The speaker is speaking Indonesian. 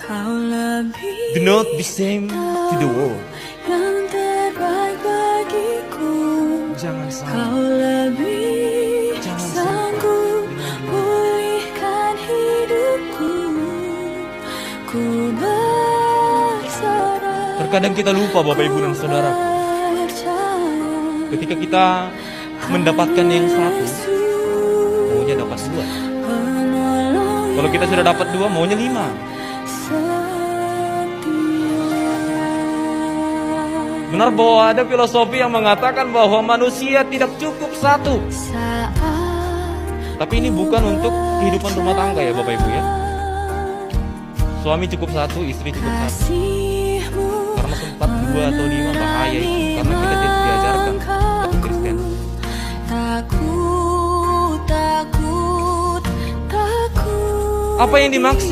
Kau lebih Do not be same to the world. yang terbaik bagiku. Jangan Kau sama. lebih Jangan sanggup pulihkan hidupku. Ku berserah. Terkadang kita lupa Bapak Ibu dan Saudara, ketika kita mendapatkan yang satu, maunya dapat dua. Kalau kita sudah dapat dua, maunya 5. Benar bahwa ada filosofi yang mengatakan bahwa manusia tidak cukup satu. Tapi ini bukan untuk kehidupan rumah tangga ya Bapak Ibu ya. Suami cukup satu, istri cukup satu. Karena sempat 2 atau 5 bahaya itu. Karena kita tidak diajarkan dalam Kristen. Takut. Apa yang dimaksud